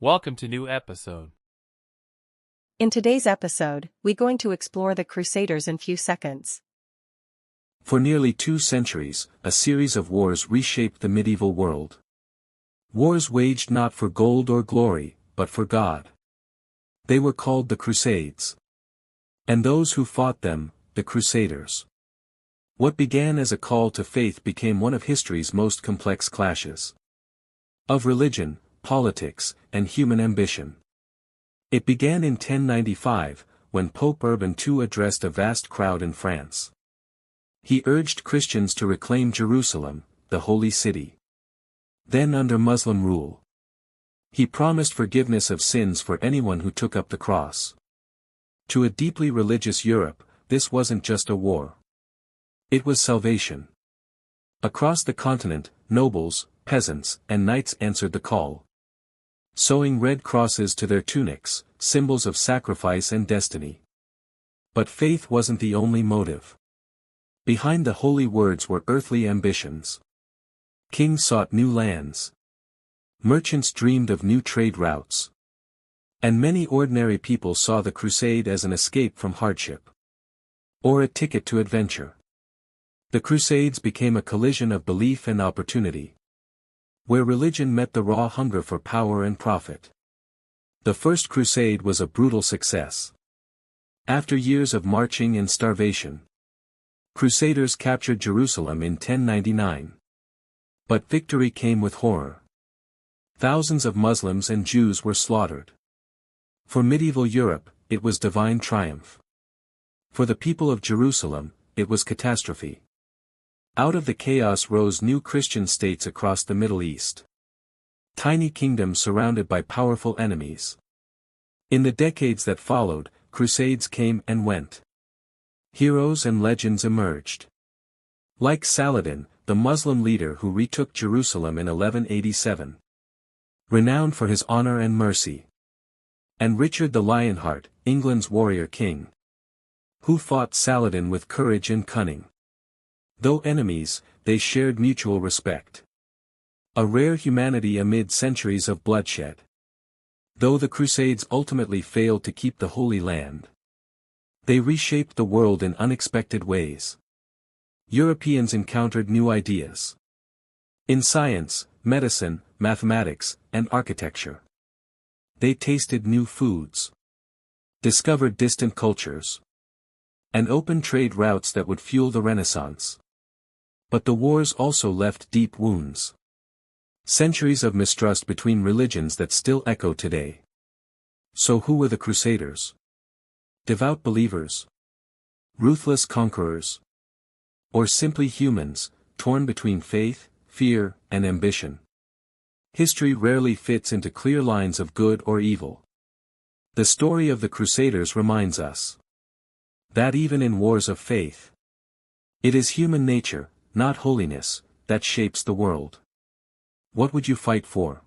Welcome to new episode. In today's episode, we're going to explore the Crusaders in few seconds. For nearly 2 centuries, a series of wars reshaped the medieval world. Wars waged not for gold or glory, but for God. They were called the Crusades. And those who fought them, the Crusaders. What began as a call to faith became one of history's most complex clashes. Of religion, politics, and human ambition. It began in 1095, when Pope Urban II addressed a vast crowd in France. He urged Christians to reclaim Jerusalem, the holy city. Then under Muslim rule. He promised forgiveness of sins for anyone who took up the cross. To a deeply religious Europe, this wasn't just a war. It was salvation. Across the continent, nobles, peasants, and knights answered the call. Sewing red crosses to their tunics, symbols of sacrifice and destiny. But faith wasn't the only motive. Behind the holy words were earthly ambitions. Kings sought new lands. Merchants dreamed of new trade routes. And many ordinary people saw the crusade as an escape from hardship. Or a ticket to adventure. The Crusades became a collision of belief and opportunity. Where religion met the raw hunger for power and profit. The First Crusade was a brutal success. After years of marching and starvation, Crusaders captured Jerusalem in 1099. But victory came with horror. Thousands of Muslims and Jews were slaughtered. For medieval Europe, it was divine triumph. For the people of Jerusalem, it was catastrophe. Out of the chaos rose new Christian states across the Middle East. Tiny kingdoms surrounded by powerful enemies. In the decades that followed, crusades came and went. Heroes and legends emerged. Like Saladin, the Muslim leader who retook Jerusalem in 1187. Renowned for his honor and mercy. And Richard the Lionheart, England's warrior king. Who fought Saladin with courage and cunning. Though enemies, they shared mutual respect. A rare humanity amid centuries of bloodshed. Though the Crusades ultimately failed to keep the Holy Land, they reshaped the world in unexpected ways. Europeans encountered new ideas. In science, medicine, mathematics, and architecture. They tasted new foods. Discovered distant cultures. And opened trade routes that would fuel the Renaissance. But the wars also left deep wounds. Centuries of mistrust between religions that still echo today. So who were the Crusaders? Devout believers? Ruthless conquerors? Or simply humans, torn between faith, fear, and ambition? History rarely fits into clear lines of good or evil. The story of the Crusaders reminds us that even in wars of faith, it is human nature, not holiness, that shapes the world. What would you fight for?